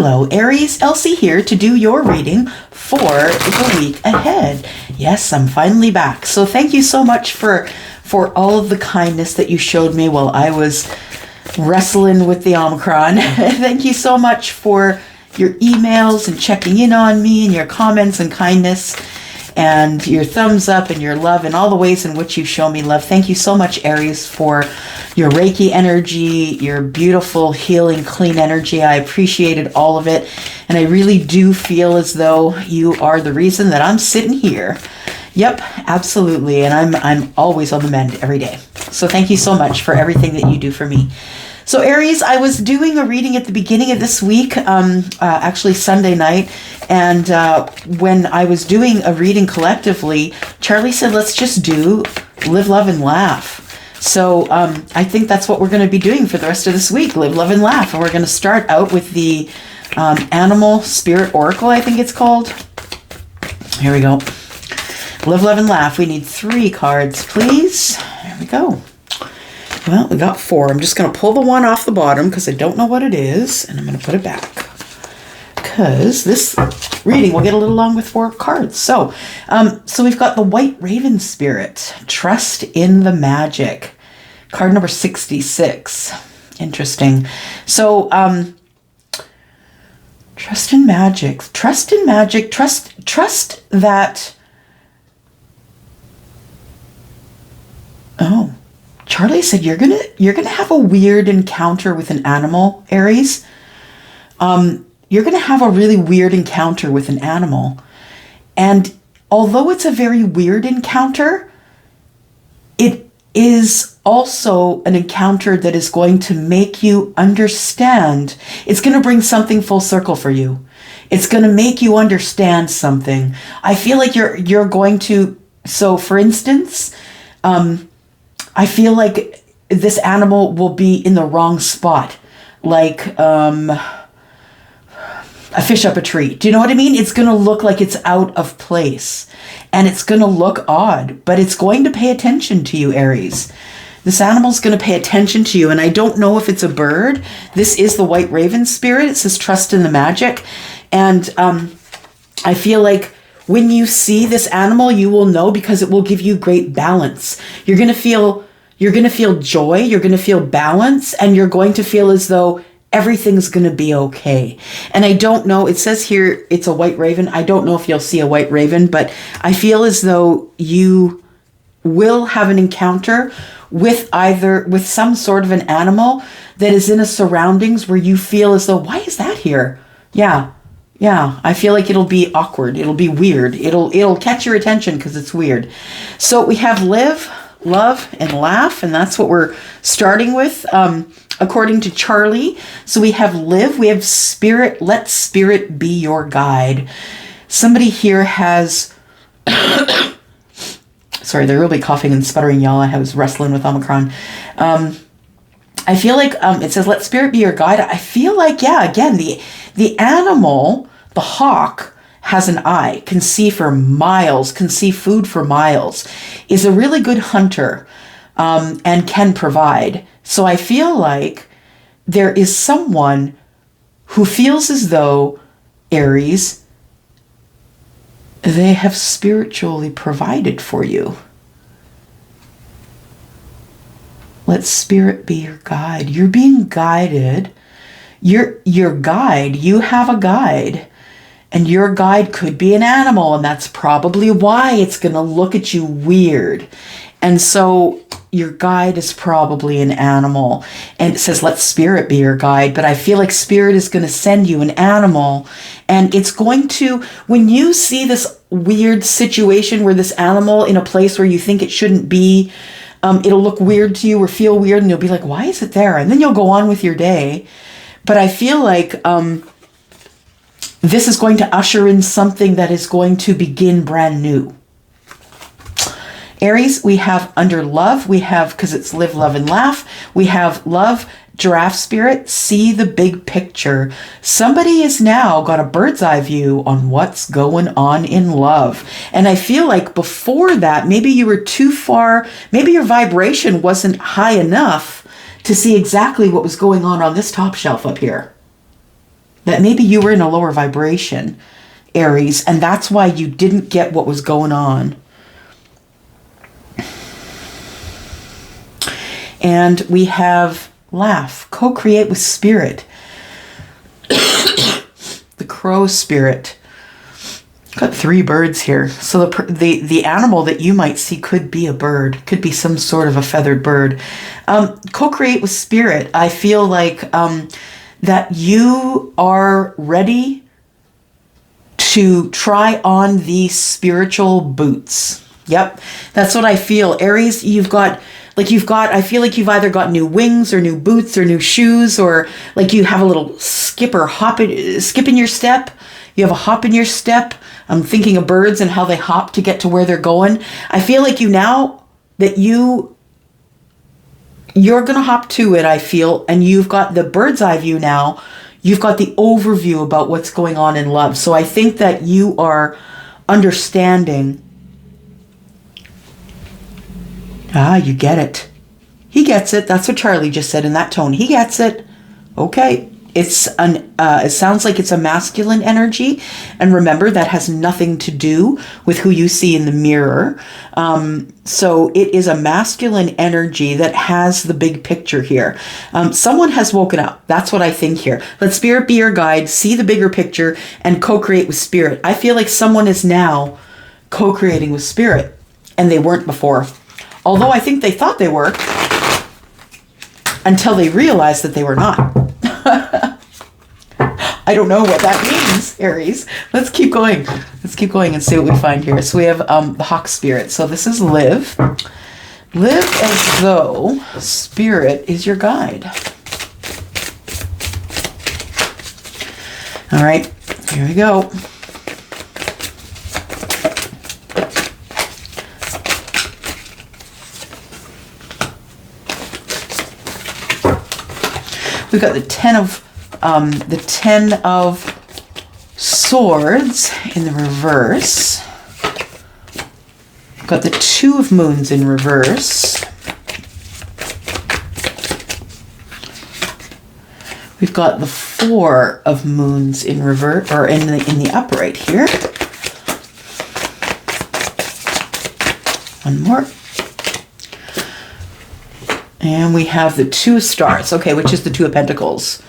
Hello Aries, Elsie here to do your reading for the week ahead. Yes, I'm finally back. So thank you so much for all of the kindness that you showed me while I was wrestling with the Omicron. Thank you so much for your emails and checking in on me and your comments and kindness and your thumbs up and your love and all the ways in which you show me love. Thank you so much, Aries, for your Reiki energy, your beautiful, healing, clean energy. I appreciated all of it. And I really do feel as though you are the reason that I'm sitting here. Yep, absolutely. And I'm always on the mend every day. So thank you so much for everything that you do for me. So Aries, I was doing a reading at the beginning of this week, actually Sunday night, and when I was doing a reading collectively, Charlie said, let's just do Live, Love, and Laugh. So I think that's what we're going to be doing for the rest of this week, Live, Love, and Laugh. And we're going to start out with the Animal Spirit Oracle, I think it's called. Here we go. Live, Love, and Laugh. We need 3 cards, please. There we go. Well, we got 4. I'm just going to pull the one off the bottom because I don't know what it is, and I'm going to put it back because this reading will get a little long with 4 cards. So we've got the White Raven Spirit, Trust in the Magic, card number 66. Interesting. So, trust in magic, trust that. Oh. Charlie said you're gonna have a weird encounter with an animal, Aries. You're gonna have a really weird encounter with an animal. And although it's a very weird encounter, it is also an encounter that is going to make you understand. It's going to bring something full circle for you. It's going to make you understand something. I feel like you're going to, so for instance, I feel like this animal will be in the wrong spot, like a fish up a tree. Do you know what I mean? It's going to look like it's out of place and it's going to look odd, but it's going to pay attention to you, Aries. This animal's going to pay attention to you, and I don't know if it's a bird. This is the White Raven Spirit. It says trust in the magic, and I feel like when you see this animal, you will know because it will give you great balance. You're going to feel joy, you're going to feel balance, and you're going to feel as though everything's going to be okay. And I don't know, it says here it's a white raven. I don't know if you'll see a white raven, but I feel as though you will have an encounter with some sort of an animal that is in a surroundings where you feel as though, why is that here? Yeah, I feel like it'll be awkward. It'll be weird. It'll catch your attention because it's weird. So we have Live, Love, and Laugh, and that's what we're starting with, according to Charlie. So we have Live, we have Spirit, let Spirit be your guide. Somebody here has, sorry, they're really coughing and sputtering, y'all. I was wrestling with Omicron. I feel like it says, let Spirit be your guide. I feel like, yeah, again, the animal, the hawk, has an eye, can see for miles, can see food for miles, is a really good hunter, and can provide. So I feel like there is someone who feels as though, Aries, they have spiritually provided for you. Let Spirit be your guide. You're being guided. Your guide, you have a guide. And your guide could be an animal, and that's probably why it's going to look at you weird. And so your guide is probably an animal. And it says, let Spirit be your guide. But I feel like Spirit is going to send you an animal. And it's going to, when you see this weird situation where this animal in a place where you think it shouldn't be, it'll look weird to you or feel weird. And you'll be like, why is it there? And then you'll go on with your day. But I feel like this is going to usher in something that is going to begin brand new. Aries, we have under Love, we have, because it's Live, Love, and Laugh, we have Love, Giraffe Spirit, see the big picture. Somebody has now got a bird's eye view on what's going on in love. And I feel like before that, maybe you were too far, maybe your vibration wasn't high enough to see exactly what was going on this top shelf up here. That maybe you were in a lower vibration, Aries, and that's why you didn't get what was going on. And we have laugh, co-create with spirit. The crow spirit. Got 3 birds here. So the animal that you might see could be a bird, could be some sort of a feathered bird. Co-create with spirit. I feel like that you are ready to try on these spiritual boots. Yep, that's what I feel. Aries, I feel like you've either got new wings or new boots or new shoes, or like you have a little skip in your step. You have a hop in your step. I'm thinking of birds and how they hop to get to where they're going. I feel like you're going to hop to it, I feel, and you've got the bird's eye view now. You've got the overview about what's going on in love. So I think that you are understanding. You get it. He gets it. That's what Charlie just said in that tone. He gets it. Okay. It sounds like it's a masculine energy. And remember, that has nothing to do with who you see in the mirror. So it is a masculine energy that has the big picture here. Someone has woken up. That's what I think here. Let spirit be your guide, see the bigger picture, and co-create with spirit. I feel like someone is now co-creating with spirit, and they weren't before. Although I think they thought they were, until they realized that they were not. I don't know what that means, Aries. Let's keep going. Let's keep going and see what we find here. So we have the hawk spirit. So this is live. Live as though spirit is your guide. All right, here we go. We've got the 10 of swords in the reverse. We've got the 2 of moons in reverse. We've got the 4 of moons in reverse, or in the upright here. One more. And we have the 2 of stars, okay, which is the 2 of pentacles.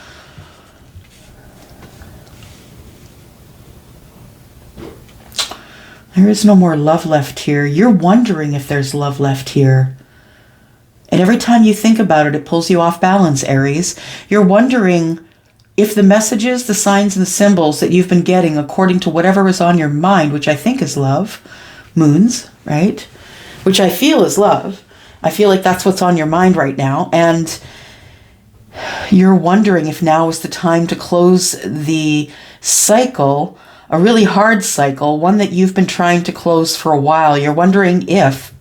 There is no more love left here. You're wondering if there's love left here. And every time you think about it, it pulls you off balance, Aries. You're wondering if the messages, the signs, and the symbols that you've been getting according to whatever is on your mind, which I think is love, moons, right? Which I feel is love. I feel like that's what's on your mind right now. And you're wondering if now is the time to close the cycle, a really hard cycle, one that you've been trying to close for a while. You're wondering if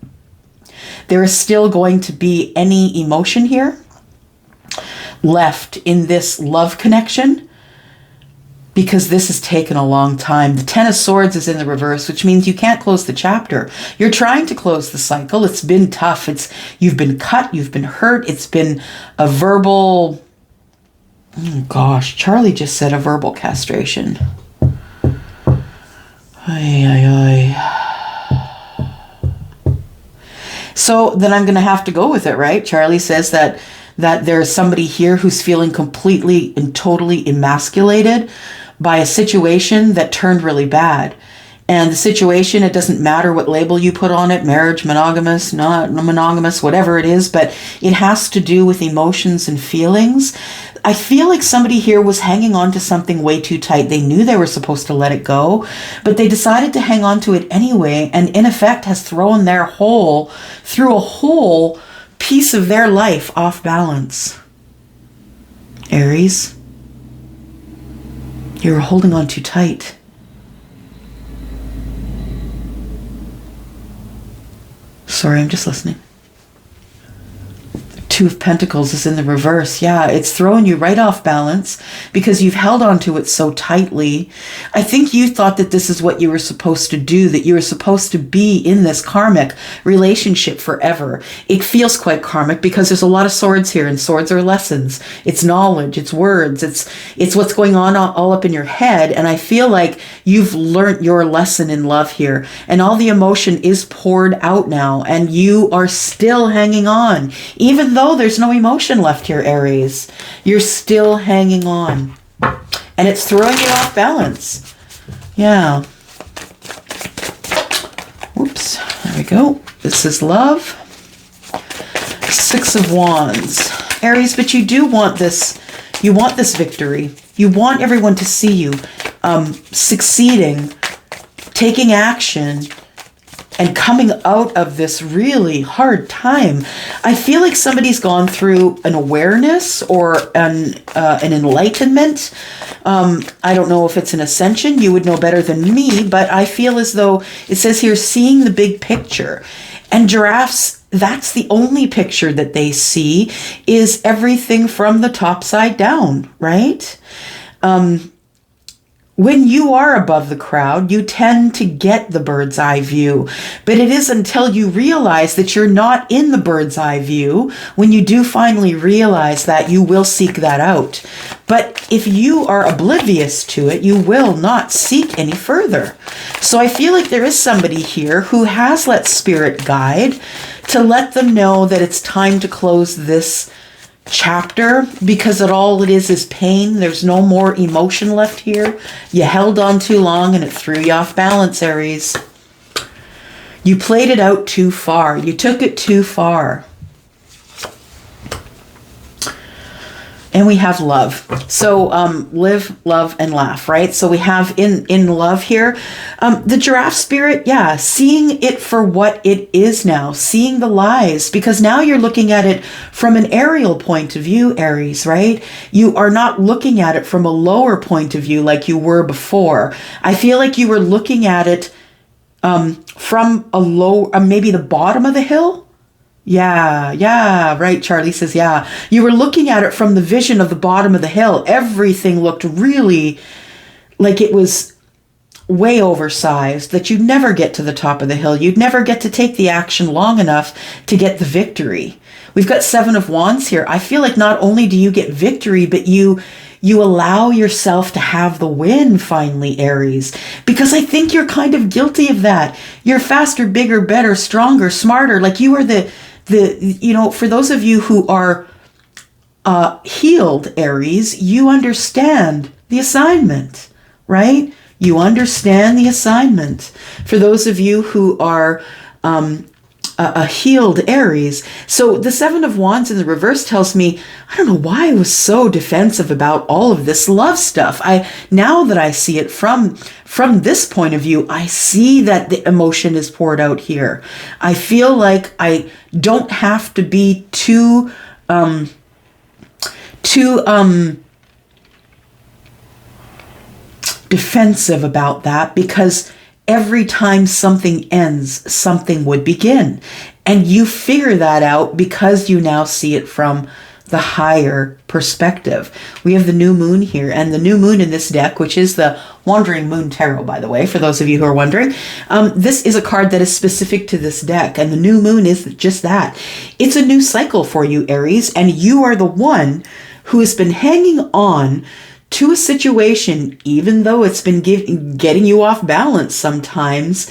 there is still going to be any emotion here left in this love connection, because this has taken a long time. The 10 of swords is in the reverse, which means you can't close the chapter. You're trying to close the cycle. It's been tough. You've been cut. You've been hurt. It's been a verbal... Oh gosh, Charlie just said a verbal castration. So then I'm going to have to go with it, right? Charlie says that there's somebody here who's feeling completely and totally emasculated by a situation that turned really bad. And the situation, it doesn't matter what label you put on it, marriage, monogamous, not monogamous, whatever it is, but it has to do with emotions and feelings. I feel like somebody here was hanging on to something way too tight. They knew they were supposed to let it go, but they decided to hang on to it anyway, and in effect has thrown a whole piece of their life off balance. Aries, you're holding on too tight. Sorry, I'm just listening. Two of Pentacles is in the reverse. Yeah, it's throwing you right off balance because you've held on to it so tightly. I think you thought that this is what you were supposed to do, that you were supposed to be in this karmic relationship forever. It feels quite karmic because there's a lot of swords here, and swords are lessons. It's knowledge, it's words, it's what's going on all up in your head. And I feel like you've learned your lesson in love here, and all the emotion is poured out now, and you are still hanging on. Even though there's no emotion left here, Aries, you're still hanging on. And it's throwing you off balance. Yeah. Whoops. There we go. This is love. Six of Wands. Aries, but you do want this. You want this victory. You want everyone to see you succeeding, taking action, and coming out of this really hard time. I feel like somebody's gone through an awareness or an enlightenment. I don't know if it's an ascension. You would know better than me, but I feel as though it says here, seeing the big picture. And giraffes, that's the only picture that they see, is everything from the top side down, right? When you are above the crowd, you tend to get the bird's eye view, but it is until you realize that you're not in the bird's eye view, when you do finally realize that, you will seek that out. But if you are oblivious to it, you will not seek any further. So I feel like there is somebody here who has let spirit guide to let them know that it's time to close this chapter, because all it is pain. There's no more emotion left here. You held on too long and it threw you off balance, Aries. You played it out too far. You took it too far. And we have love. So live, love, and laugh, right? So we have in love here, the giraffe spirit, yeah, seeing it for what it is now, seeing the lies, because now you're looking at it from an aerial point of view, Aries, right? You are not looking at it from a lower point of view like you were before. I feel like you were looking at it from a low, maybe the bottom of the hill. Yeah, right. Charlie says, yeah. You were looking at it from the vision of the bottom of the hill. Everything looked really like it was way oversized, that you'd never get to the top of the hill. You'd never get to take the action long enough to get the victory. We've got Seven of Wands here. I feel like not only do you get victory, but you allow yourself to have the win finally, Aries, because I think you're kind of guilty of that. You're faster, bigger, better, stronger, smarter. Like you are for those of you who are healed, Aries, you understand the assignment, right? You understand the assignment. For those of you who are a healed Aries. So the Seven of Wands in the reverse tells me, I don't know why I was so defensive about all of this love stuff. Now that I see it from this point of view, I see that the emotion is poured out here. I feel like I don't have to be too defensive about that, because every time something ends, something would begin. And you figure that out because you now see it from the higher perspective. We have the new moon here, and the new moon in this deck, which is the Wandering Moon Tarot, by the way, for those of you who are wondering, this is a card that is specific to this deck, and the new moon is just that. It's a new cycle for you, Aries, and you are the one who has been hanging on to a situation, even though it's been getting you off balance sometimes.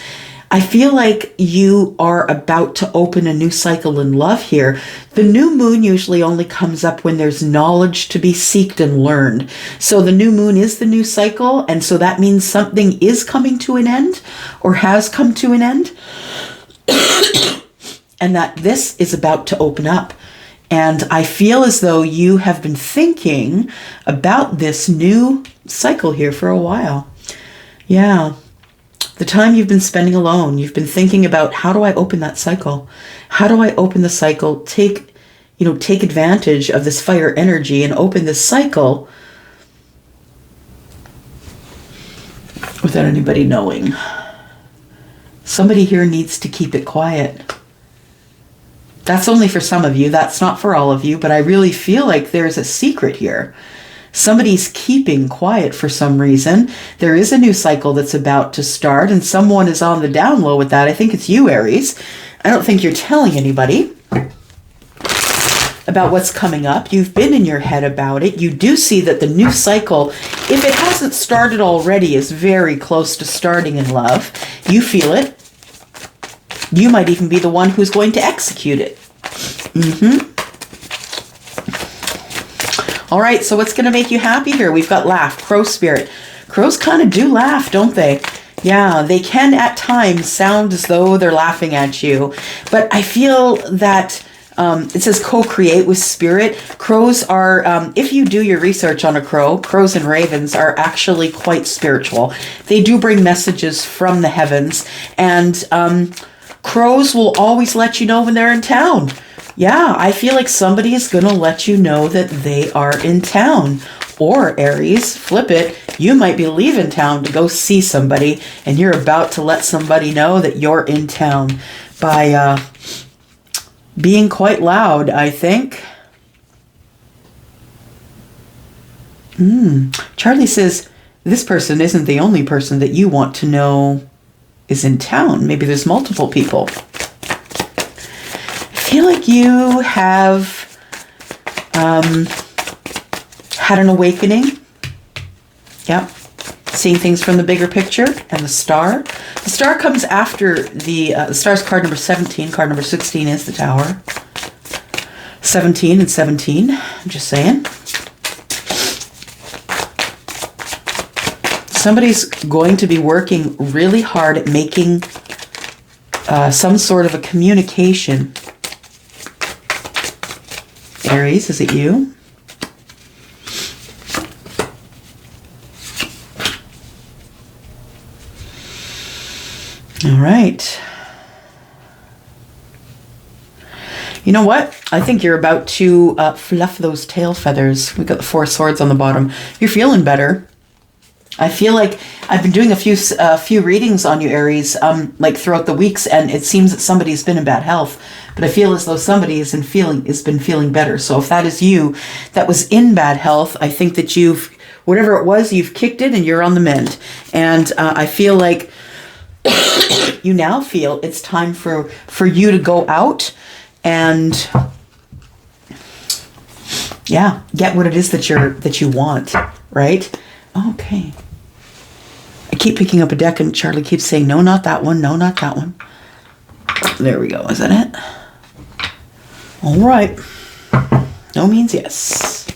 I feel like you are about to open a new cycle in love here. The new moon usually only comes up when there's knowledge to be sought and learned. So the new moon is the new cycle, and so that means something is coming to an end or has come to an end, and that this is about to open up. And I feel as though you have been thinking about this new cycle here for a while. Yeah. The time you've been spending alone, you've been thinking about, how do I open that cycle? How do I open the cycle? Take advantage of this fire energy and open this cycle without anybody knowing. Somebody here needs to keep it quiet. That's only for some of you. That's not for all of you, but I really feel like there's a secret here. Somebody's keeping quiet for some reason. There is a new cycle that's about to start, and someone is on the down low with that. I think it's you, Aries. I don't think you're telling anybody about what's coming up. You've been in your head about it. You do see that the new cycle, if it hasn't started already, is very close to starting in love. You feel it. You might even be the one who's going to execute it. All right, so what's going to make you happy here? We've got laugh, crow spirit. Crows kind of do laugh, don't they? Yeah, they can at times sound as though they're laughing at you. But I feel that it says co-create with spirit. Crows are, if you do your research on a crow, crows and ravens are actually quite spiritual. They do bring messages from the heavens. And crows will always let you know when they're in town. Yeah, I feel like somebody is going to let you know that they are in town. Or, Aries, flip it, you might be leaving town to go see somebody, and you're about to let somebody know that you're in town by being quite loud, I think. Charlie says, this person isn't the only person that you want to know is in town. Maybe there's multiple people. I feel like you have had an awakening. Yep. Seeing things from the bigger picture and the star. The star comes after the star's card number 17. Card number 16 is the tower. 17 and 17. I'm just saying. Somebody's going to be working really hard at making some sort of a communication. Aries, is it you? All right. You know what? I think you're about to fluff those tail feathers. We've got the 4 swords on the bottom. You're feeling better. I feel like I've been doing a few readings on you, Aries, like throughout the weeks, and it seems that somebody's been in bad health. But I feel as though somebody has been feeling better. So if that is you that was in bad health, I think that whatever it was, you've kicked it and you're on the mend. And I feel like you now feel it's time for you to go out and yeah, get what it is that you want, right? Okay. I keep picking up a deck and Charlie keeps saying, no, not that one. No, not that one. There we go. Is that it? All right. No means yes.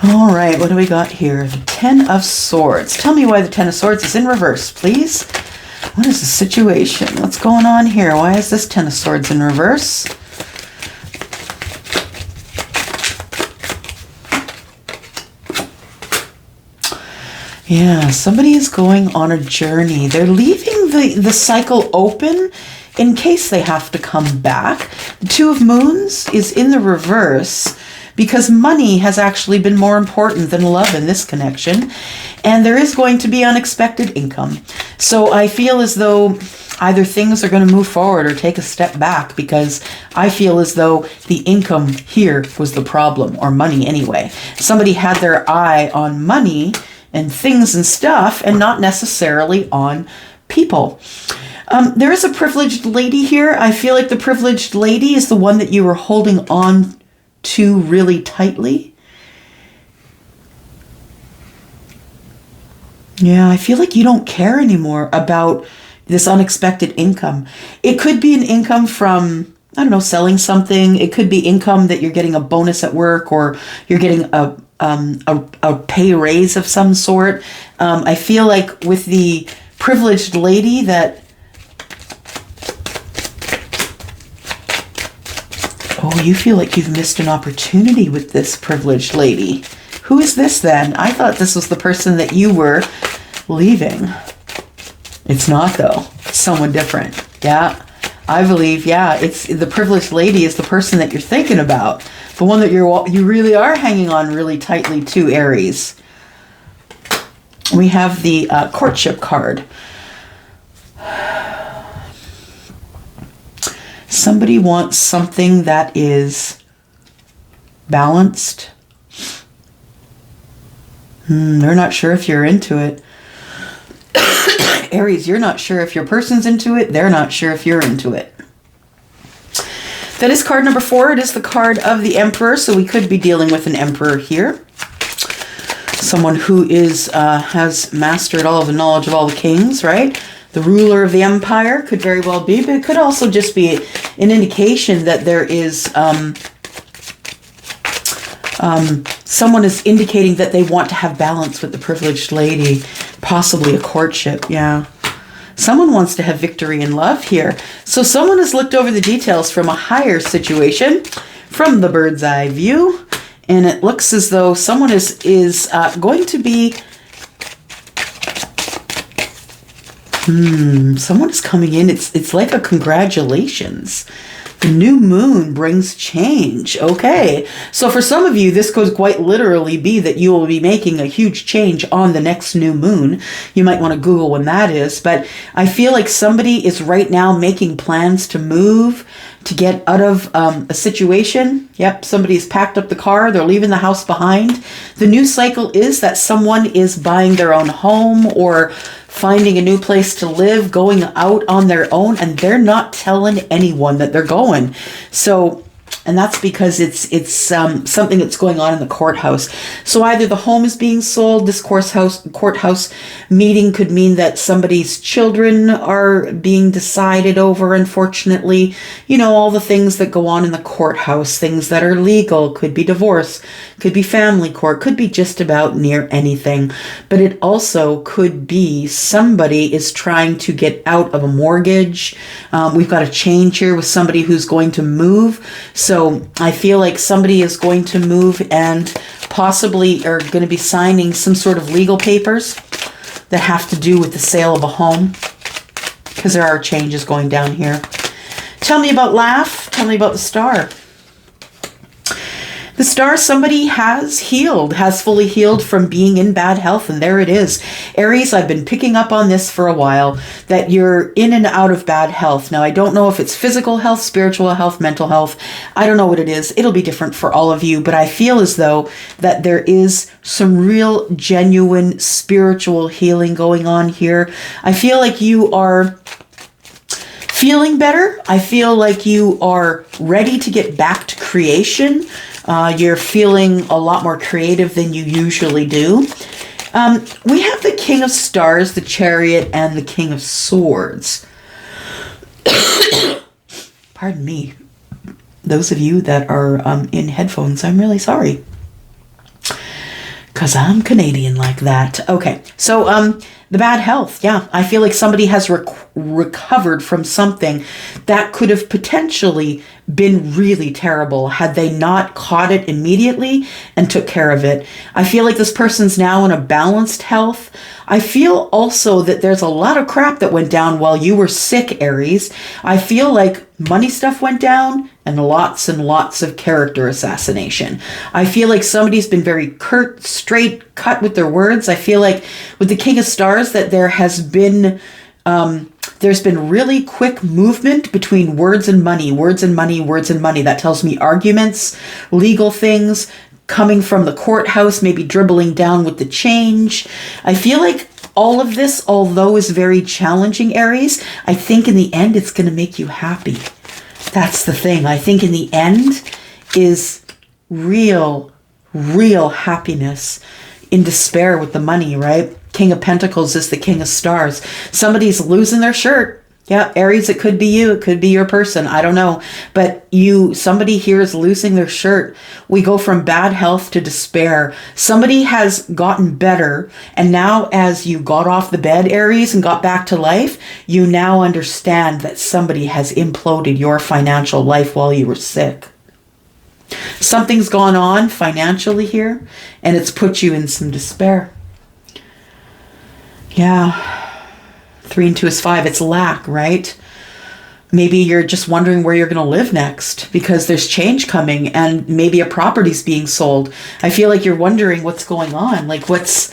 All right. What do we got here? The 10 of Swords. Tell me why the 10 of Swords is in reverse, please. What is the situation? What's going on here? Why is this 10 of Swords in reverse? Yeah, somebody is going on a journey. They're leaving the cycle open in case they have to come back. The 2 of Moons is in the reverse because money has actually been more important than love in this connection. And there is going to be unexpected income. So I feel as though either things are going to move forward or take a step back, because I feel as though the income here was the problem, or money anyway. Somebody had their eye on money and things and stuff, and not necessarily on people. There is a privileged lady here. I feel like the privileged lady is the one that you were holding on to really tightly. Yeah, I feel like you don't care anymore about this unexpected income. It could be an income from, I don't know, selling something. It could be income that you're getting a bonus at work, or you're getting a pay raise of some sort. I feel like with the privileged lady that, oh, you feel like you've missed an opportunity with this privileged lady. Who is this then? I thought this was the person that you were leaving. It's not though. It's someone different. Yeah. I believe, yeah, it's the privileged lady is the person that you're thinking about. The one that you really are hanging on really tightly to, Aries. We have the courtship card. Somebody wants something that is balanced. They're not sure if you're into it. Aries, you're not sure if your person's into it. They're not sure if you're into it. That is card number 4. It is the card of the Emperor. So we could be dealing with an Emperor here. Someone who is has mastered all of the knowledge of all the kings, right? The ruler of the empire could very well be, but it could also just be an indication that there is someone is indicating that they want to have balance with the privileged lady, possibly a courtship. Yeah. Someone wants to have victory in love here. So someone has looked over the details from a higher situation, from the bird's eye view, and it looks as though someone is going to be... someone is coming in. It's like a congratulations. The new moon brings change. Okay. So for some of you, this could quite literally be that you will be making a huge change on the next new moon. You might want to Google when that is. But I feel like somebody is right now making plans to move, to get out of a situation. Yep, somebody's packed up the car. They're leaving the house behind. The new cycle is that someone is buying their own home or finding a new place to live, going out on their own, and they're not telling anyone that they're going. So, and that's because it's something that's going on in the courthouse. So either the home is being sold, this courthouse meeting could mean that somebody's children are being decided over, unfortunately. You know, all the things that go on in the courthouse, things that are legal, could be divorce, could be family court, could be just about near anything. But it also could be somebody is trying to get out of a mortgage. We've got a change here with somebody who's going to move. So I feel like somebody is going to move and possibly are going to be signing some sort of legal papers that have to do with the sale of a home, because there are changes going down here. Tell me about Laugh. Tell me about the Star. The Star, somebody has healed, has fully healed from being in bad health, and there it is. Aries, I've been picking up on this for a while, that you're in and out of bad health. Now, I don't know if it's physical health, spiritual health, mental health. I don't know what it is. It'll be different for all of you, but I feel as though that there is some real, genuine spiritual healing going on here. I feel like you are feeling better. I feel like you are ready to get back to creation. You're feeling a lot more creative than you usually do. We have the King of Stars, the Chariot, and the King of Swords. Pardon me. Those of you that are in headphones, I'm really sorry. Because I'm Canadian like that. Okay, so the bad health. Yeah, I feel like somebody has recovered from something that could have potentially been really terrible had they not caught it immediately and took care of it. I feel like this person's now in a balanced health. I feel also that there's a lot of crap that went down while you were sick, Aries. I feel like money stuff went down and lots of character assassination. I feel like somebody's been very curt, straight, cut with their words. I feel like with the King of Stars that there has been there's been really quick movement between words and money, words and money, words and money. That tells me arguments, legal things, coming from the courthouse, maybe dribbling down with the change. I feel like all of this, although is very challenging, Aries, I think in the end it's going to make you happy. That's the thing. I think in the end is real happiness in despair with the money, right? King of Pentacles is the King of Stars. Somebody's losing their shirt. Yeah, Aries, it could be you. It could be your person. I don't know. But somebody here is losing their shirt. We go from bad health to despair. Somebody has gotten better. And now as you got off the bed, Aries, and got back to life, you now understand that somebody has imploded your financial life while you were sick. Something's gone on financially here, and it's put you in some despair. Yeah. 3 and 2 is 5. It's lack, right? Maybe you're just wondering where you're going to live next because there's change coming and maybe a property's being sold. I feel like you're wondering what's going on. Like what's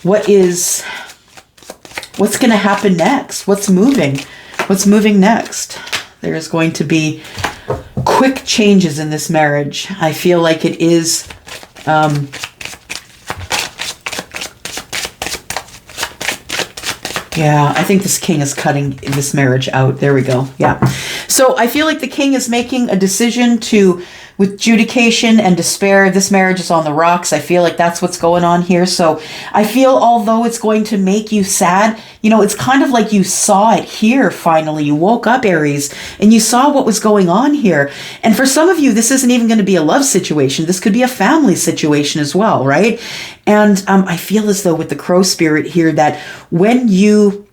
going to happen next? What's moving? What's moving next? There's going to be quick changes in this marriage. I feel like it is... yeah, I think this king is cutting this marriage out. There we go. Yeah. So I feel like the king is making a decision to, with adjudication and despair, this marriage is on the rocks. I feel like that's what's going on here. So I feel although it's going to make you sad, you know, it's kind of like you saw it here finally. You woke up, Aries, and you saw what was going on here. And for some of you, this isn't even going to be a love situation. This could be a family situation as well, right? And I feel as though with the crow spirit here that when you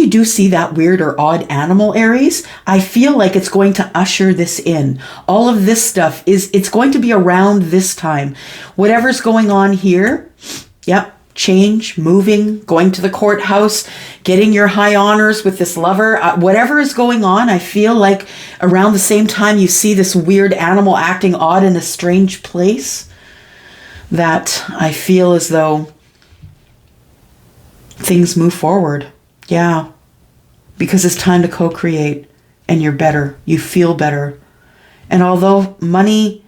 do see that weird or odd animal, Aries, I feel like it's going to usher this in. All of this stuff it's going to be around this time. Whatever's going on here, yep, change, moving, going to the courthouse, getting your high honors with this lover, whatever is going on, I feel like around the same time you see this weird animal acting odd in a strange place, that I feel as though things move forward. Yeah, because it's time to co-create and you're better. You feel better. And although money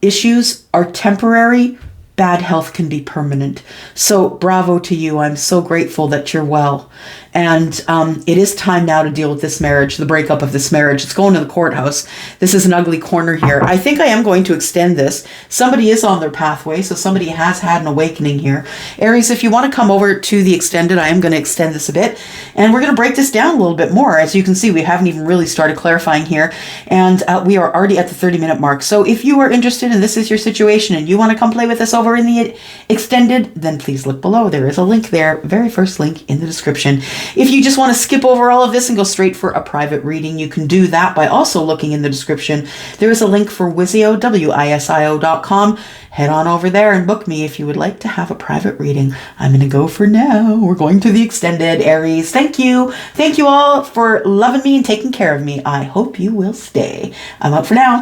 issues are temporary, bad health can be permanent. So bravo to you. I'm so grateful that you're well. And it is time now to deal with this marriage, the breakup of this marriage. It's going to the courthouse. This is an ugly corner here. I think I am going to extend this. Somebody is on their pathway, so somebody has had an awakening here. Aries, if you want to come over to the extended, I am going to extend this a bit. And we're going to break this down a little bit more. As you can see, we haven't even really started clarifying here. And we are already at the 30-minute mark. So if you are interested and this is your situation and you want to come play with us over in the extended, then please look below. There is a link there, very first link in the description. If you just want to skip over all of this and go straight for a private reading, you can do that by also looking in the description. There is a link for WISIO, WISIO.com. Head on over there and book me if you would like to have a private reading. I'm going to go for now. We're going to the extended, Aries. Thank you. Thank you all for loving me and taking care of me. I hope you will stay. I'm up for now.